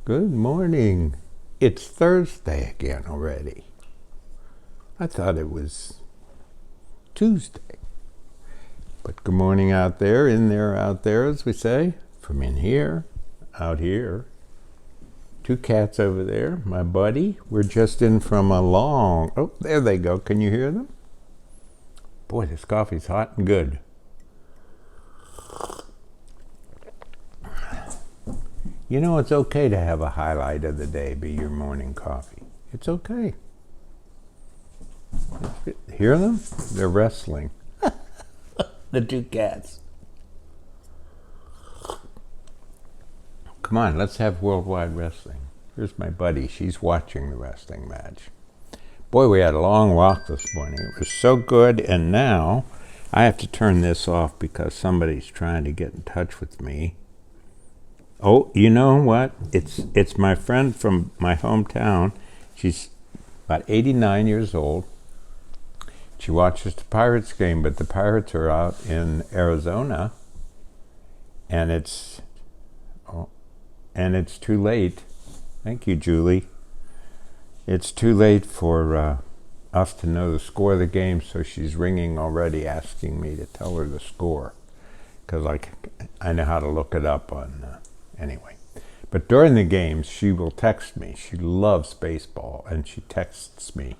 Good morning. It's Thursday again already. I thought it was Tuesday. But good morning out there, in there, out there, as we say. From in here, out here. Two cats over there, my buddy. We're just in from a long... Oh, there they go. Can you hear them? Boy, this coffee's hot and good. You know, it's okay to have a highlight of the day be your morning coffee. It's okay. Hear them? They're wrestling. The two cats. Come on, let's have worldwide wrestling. Here's my buddy. She's watching the wrestling match. Boy, we had a long walk this morning. It was so good, and now I have to turn this off because somebody's trying to get in touch with me. Oh, you know what? It's my friend from my hometown. She's about 89 years old. She watches the Pirates game, but the Pirates are out in Arizona, and it's too late. Thank you, Julie. It's too late for us to know the score of the game, so she's ringing already asking me to tell her the score, because I know how to look it up on... Anyway, but during the games, she will text me. She loves baseball, and she texts me.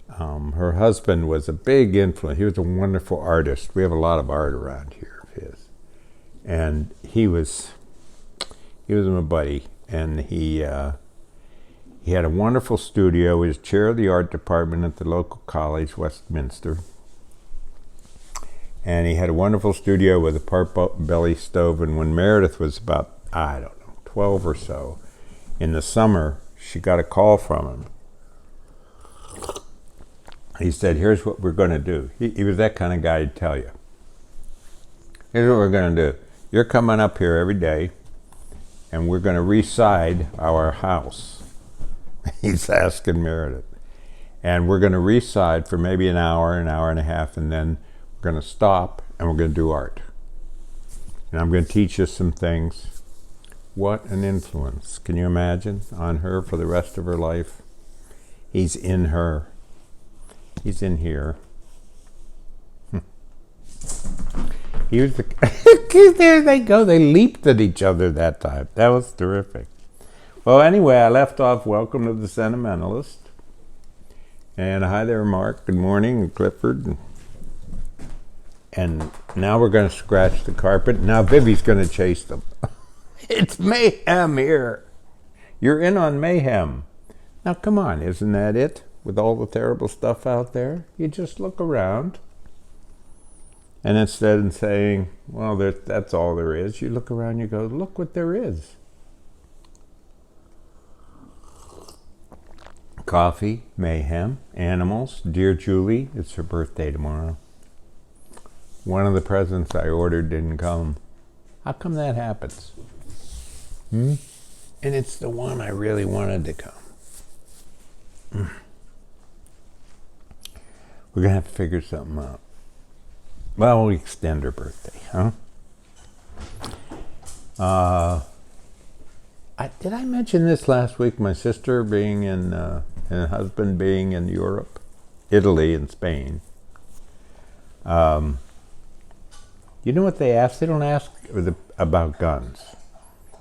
Her husband was a big influence. He was a wonderful artist. We have a lot of art around here of his. And he was my buddy, and he had a wonderful studio. He was chair of the art department at the local college, Westminster. And he had a wonderful studio with a pot-belly stove. And when Meredith was about, 12 or so, in the summer, she got a call from him. He said, here's what we're going to do. He was that kind of guy to tell you. Here's what we're going to do. You're coming up here every day, and we're going to re-side our house. He's asking Meredith. And we're going to re-side for maybe an hour and a half, and then we're going to stop and we're going to do art. And I'm going to teach you some things. What an influence. Can you imagine on her for the rest of her life? He's in her. He's in here. He was there they go. They leaped at each other that time. That was terrific. Well, anyway, I left off welcome to the Sentimentalist. And hi there, Mark. Good morning, and Clifford. And now we're going to scratch the carpet. Now Vivi's going to chase them. It's mayhem here. You're in on mayhem. Now come on, isn't that it? With all the terrible stuff out there? You just look around. And instead of saying, well, that's all there is, you look around and you go, look what there is. Coffee, mayhem, animals. Dear Julie, it's her birthday tomorrow. One of the presents I ordered didn't come. How come that happens? And it's the one I really wanted to come. We're going to have to figure something out. Well, we extend her birthday, huh? Did I mention this last week? My sister being and husband being in Europe, Italy and Spain. You know what they ask? They don't ask about guns.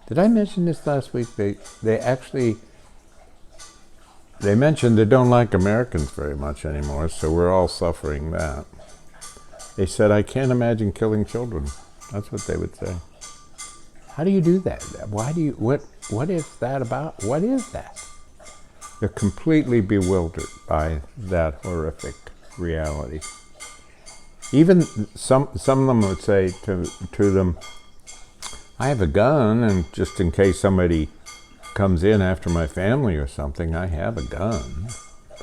Did I mention this last week? They mentioned they don't like Americans very much anymore, so we're all suffering that. They said, I can't imagine killing children. That's what they would say. How do you do that? What is that about? What is that? They're completely bewildered by that horrific reality. Even some of them would say to them, I have a gun, and just in case somebody comes in after my family or something, I have a gun.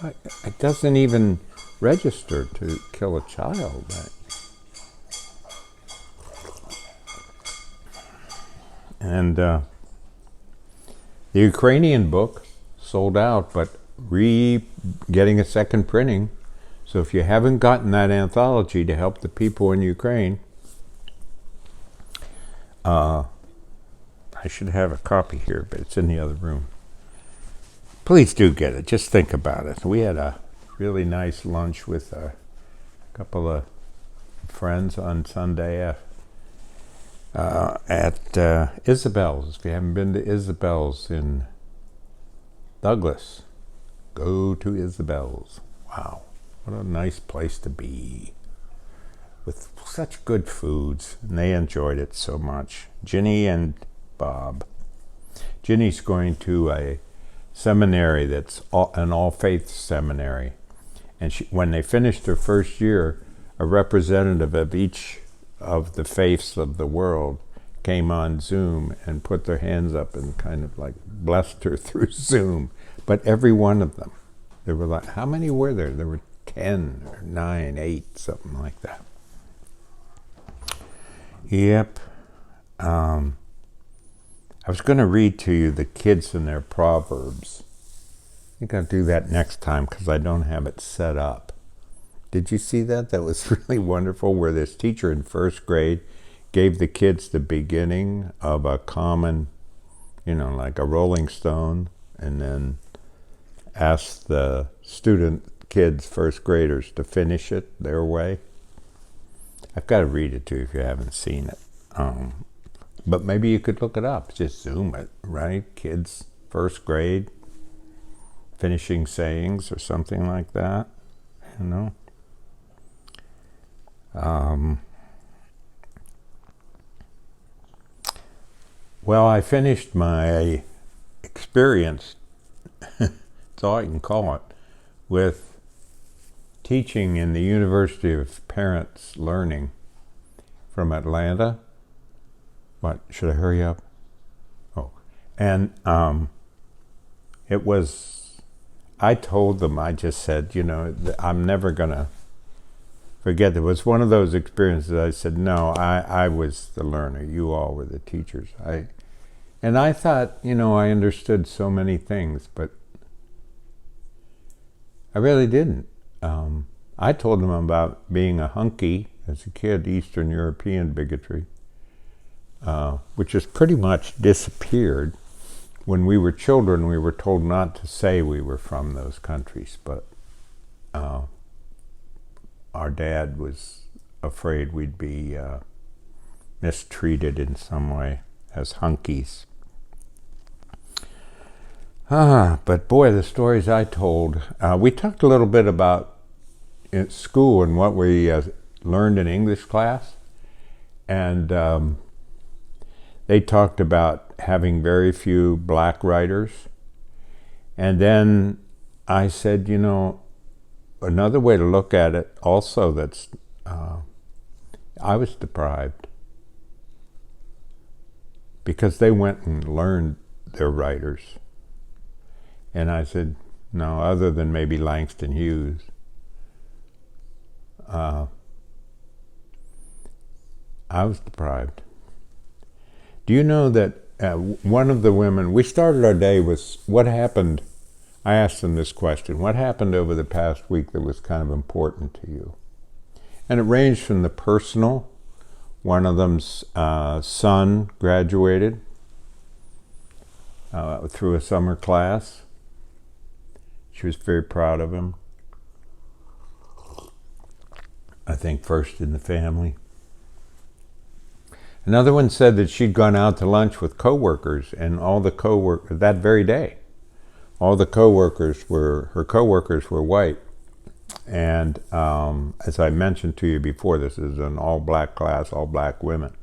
But it doesn't even register to kill a child. And the Ukrainian book sold out, but getting a second printing. So if you haven't gotten that anthology to help the people in Ukraine, I should have a copy here, but it's in the other room. Please do get it. Just think about it. We had a really nice lunch with a couple of friends on Sunday at Isabel's. If you haven't been to Isabel's in Douglas, go to Isabel's. Wow, what a nice place to be, with such good foods, and they enjoyed it so much. Ginny and Bob. Ginny's going to a seminary that's an all-faith seminary, and when they finished their first year, a representative of each of the faiths of the world came on Zoom and put their hands up and kind of like blessed her through Zoom. But every one of them, there were like, how many were there? There were 10 or 9, 8, something like that. Yep. I was going to read to you the kids and their proverbs. I think I'll do that next time because I don't have it set up. Did you see that? That was really wonderful, where this teacher in first grade gave the kids the beginning of a common, like a Rolling Stone, and then asked the kids, first graders, to finish it their way. I've got to read it to you if you haven't seen it. But maybe you could look it up. Just Zoom it, right? Kids, first grade, finishing sayings or something like that, Well, I finished my experience, that's all I can call it, with teaching in the University of Parents Learning from Atlanta. What, should I hurry up? Oh, and I told them, I just said, I'm never going to forget. It was one of those experiences. I said, no, I was the learner. You all were the teachers. And I thought, I understood so many things, but I really didn't. I told them about being a hunky as a kid, Eastern European bigotry, which has pretty much disappeared. When we were children, we were told not to say we were from those countries, but our dad was afraid we'd be mistreated in some way as hunkies. But boy, the stories I told. We talked a little bit about in school and what we learned in English class, and they talked about having very few black writers. And then I said, another way to look at it also, that's I was deprived, because they went and learned their writers. And I said, no, other than maybe Langston Hughes. I was deprived. Do you know that one of the women, we started our day with what happened. I asked them this question: what happened over the past week that was kind of important to you? And it ranged from the personal. One of them's son graduated through a summer class. She was very proud of him. I think first in the family. Another one said that she'd gone out to lunch with coworkers, and all the coworkers that very day, all the her coworkers were white. And as I mentioned to you before, this is an all-black class, all black women.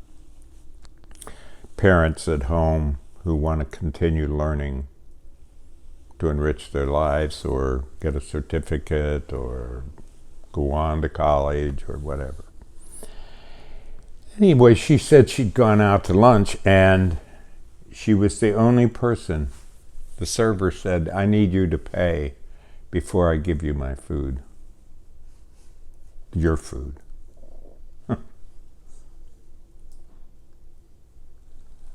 Parents at home who want to continue learning to enrich their lives or get a certificate or go on to college or whatever. Anyway, she said she'd gone out to lunch, and she was the only person. The server said, I need you to pay before I give you my food. Your food.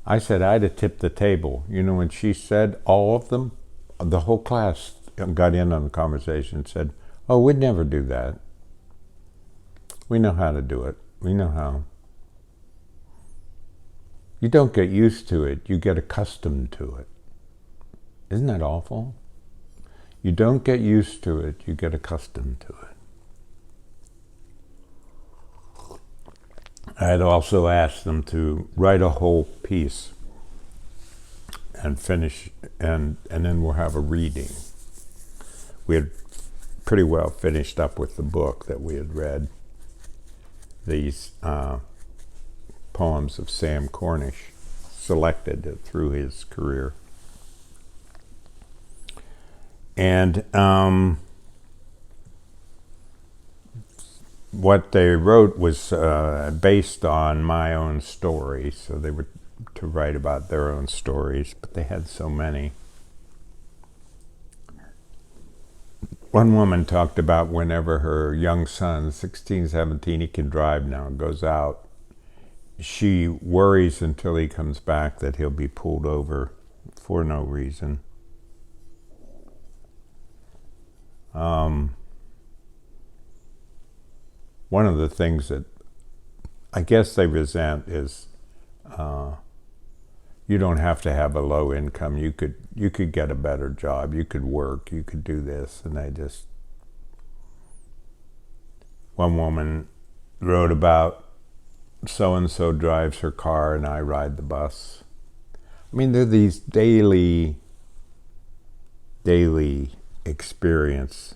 I said I'd have tipped the table. When she said all of them, the whole class got in on the conversation and said, oh, we'd never do that. We know how to do it. We know how. You don't get used to it, you get accustomed to it. Isn't that awful? You don't get used to it, you get accustomed to it. I had also asked them to write a whole piece and finish, and then we'll have a reading. We had pretty well finished up with the book that we had read, these poems of Sam Cornish, selected through his career. And what they wrote was based on my own story, so they were to write about their own stories, but they had so many. One woman talked about whenever her young son, 16, 17, he can drive now, goes out, she worries until he comes back that he'll be pulled over for no reason. One of the things that I guess they resent is you don't have to have a low income. You could get a better job. You could work. You could do this. And they just... One woman wrote about so-and-so drives her car and I ride the bus. I mean, they're these daily experiences.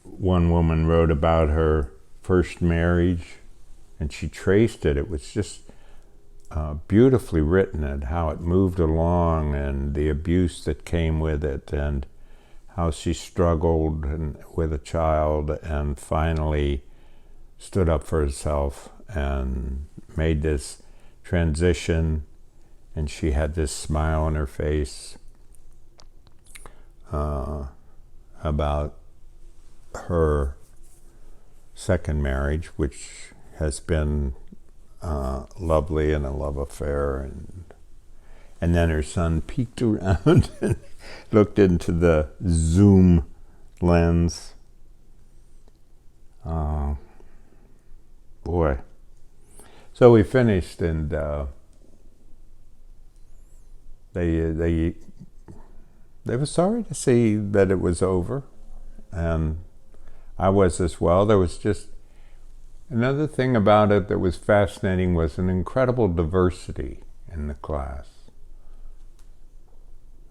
One woman wrote about her first marriage, and she traced it. It was just beautifully written, and how it moved along, and the abuse that came with it, and how she struggled with a child, and finally stood up for herself and made this transition, and she had this smile on her face about her second marriage, which has been lovely and a love affair, and then her son peeked around and looked into the Zoom lens. Boy. So we finished, and they were sorry to see that it was over, and I was as well. There was just another thing about it that was fascinating, was an incredible diversity in the class.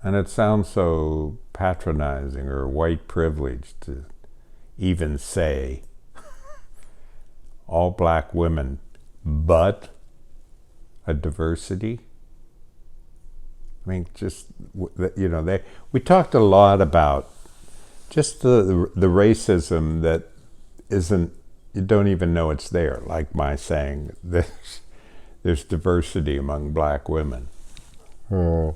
And it sounds so patronizing or white privilege to even say all black women, but a diversity. I mean, just, you know, we talked a lot about just the racism that isn't, you don't even know it's there, like my saying, there's diversity among black women. There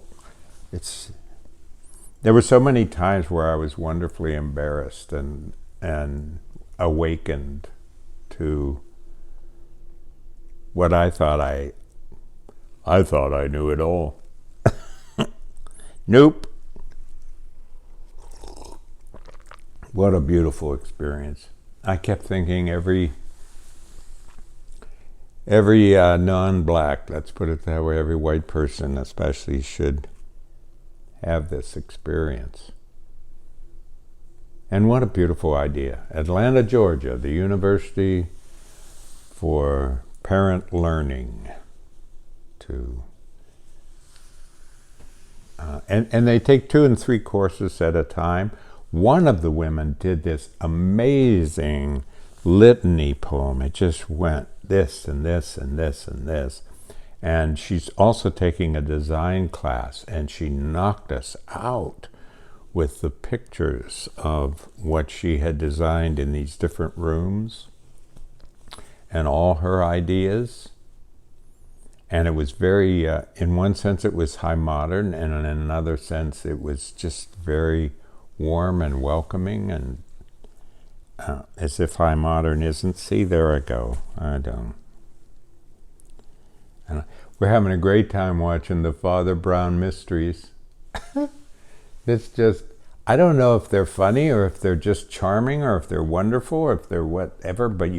were so many times where I was wonderfully embarrassed and awakened to what I thought I knew it all. Nope. What a beautiful experience. I kept thinking every non-black, let's put it that way, every white person especially should have this experience. And what a beautiful idea. Atlanta, Georgia, the University for Parent Learning. And they take 2 and 3 courses at a time. One of the women did this amazing litany poem. It just went this and this and this and this. And she's also taking a design class, and she knocked us out with the pictures of what she had designed in these different rooms and all her ideas. And it was very, in one sense it was high modern, and in another sense it was just very warm and welcoming, and as if high modern isn't. See, there I go. I don't. And we're having a great time watching the Father Brown Mysteries. It's just, I don't know if they're funny or if they're just charming or if they're wonderful or if they're whatever, but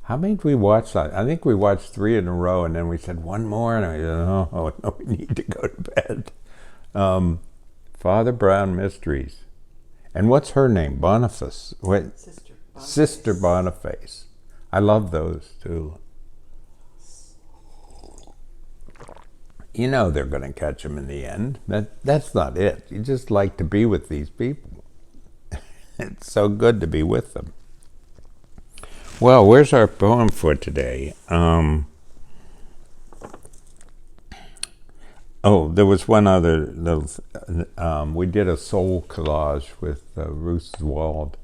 how many did we watch? I think we watched 3 in a row, and then we said one more, and I said, oh, no, we need to go to bed. Father Brown Mysteries. And what's her name? Boniface. What? Sister Boniface. Sister Boniface. I love those too. You know they're going to catch him in the end. That's not it. You just like to be with these people. It's so good to be with them. Well, where's our poem for today? There was one other little. We did a soul collage with Ruth Wald,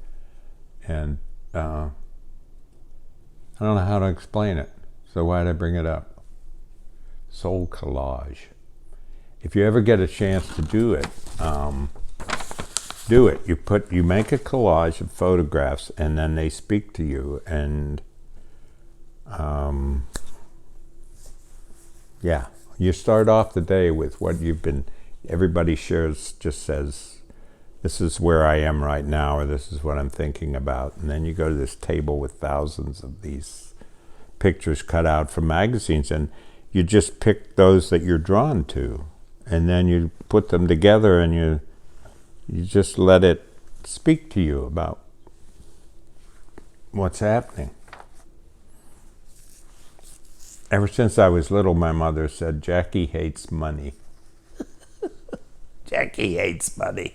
and I don't know how to explain it. So why'd I bring it up? Soul collage. If you ever get a chance to do it, do it. You make a collage of photographs, and then they speak to you, and yeah, you start off the day with what you've been. Everybody just says, this is where I am right now, or this is what I'm thinking about, and then you go to this table with thousands of these pictures cut out from magazines, and you just pick those that you're drawn to, and then you put them together, and you just let it speak to you about what's happening. Ever since I was little, my mother said, Jackie hates money. Jackie hates money.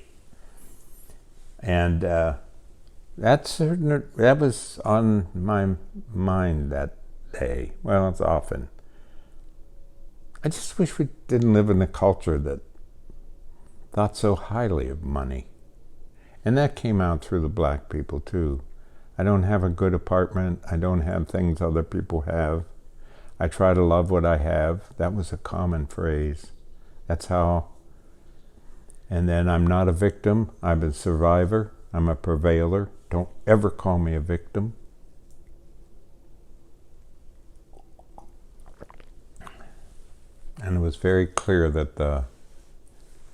And that was on my mind that day. Well, it's often. I just wish we didn't live in a culture that thought so highly of money. And that came out through the black people too. I don't have a good apartment. I don't have things other people have. I try to love what I have. That was a common phrase. That's how. And then I'm not a victim. I'm a survivor. I'm a prevailer. Don't ever call me a victim. And it was very clear that the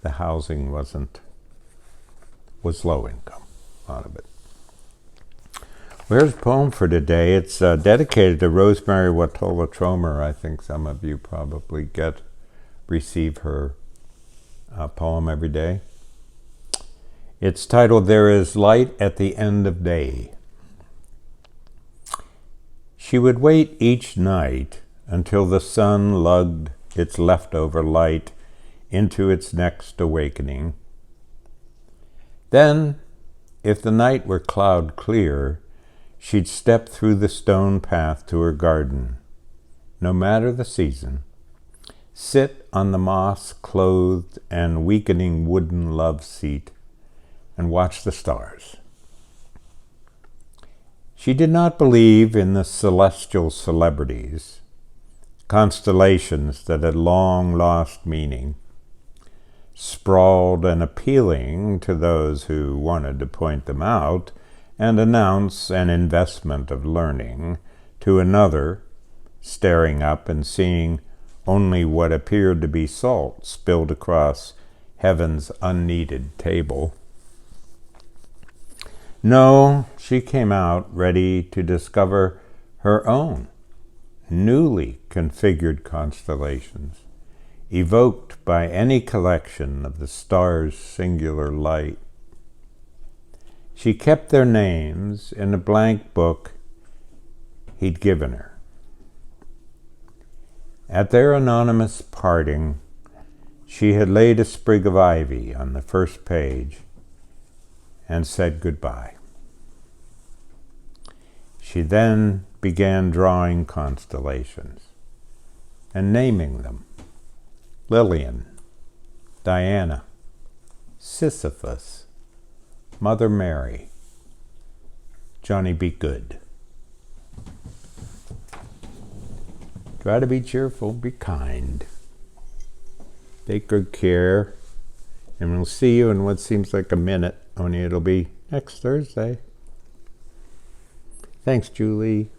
housing was low income, a lot of it. Where's a poem for today? It's dedicated to Rosemary Watola Tromer. I think some of you probably receive her poem every day. It's titled, There is Light at the End of Day. She would wait each night until the sun lugged its leftover light into its next awakening. Then, if the night were cloud clear, she'd step through the stone path to her garden, no matter the season, sit on the moss-clothed and weakening wooden love seat, and watch the stars. She did not believe in the celestial celebrities, constellations that had long lost meaning, sprawled and appealing to those who wanted to point them out and announce an investment of learning to another, staring up and seeing only what appeared to be salt spilled across heaven's unneeded table. No, she came out ready to discover her own newly configured constellations, evoked by any collection of the stars' singular light. She kept their names in a blank book he'd given her. At their anonymous parting, she had laid a sprig of ivy on the first page and said goodbye. She then began drawing constellations and naming them: Lillian, Diana, Sisyphus, Mother Mary, Johnny Be Good. Try to be cheerful, be kind, take good care, and we'll see you in what seems like a minute, only it'll be next Thursday. Thanks, Julie.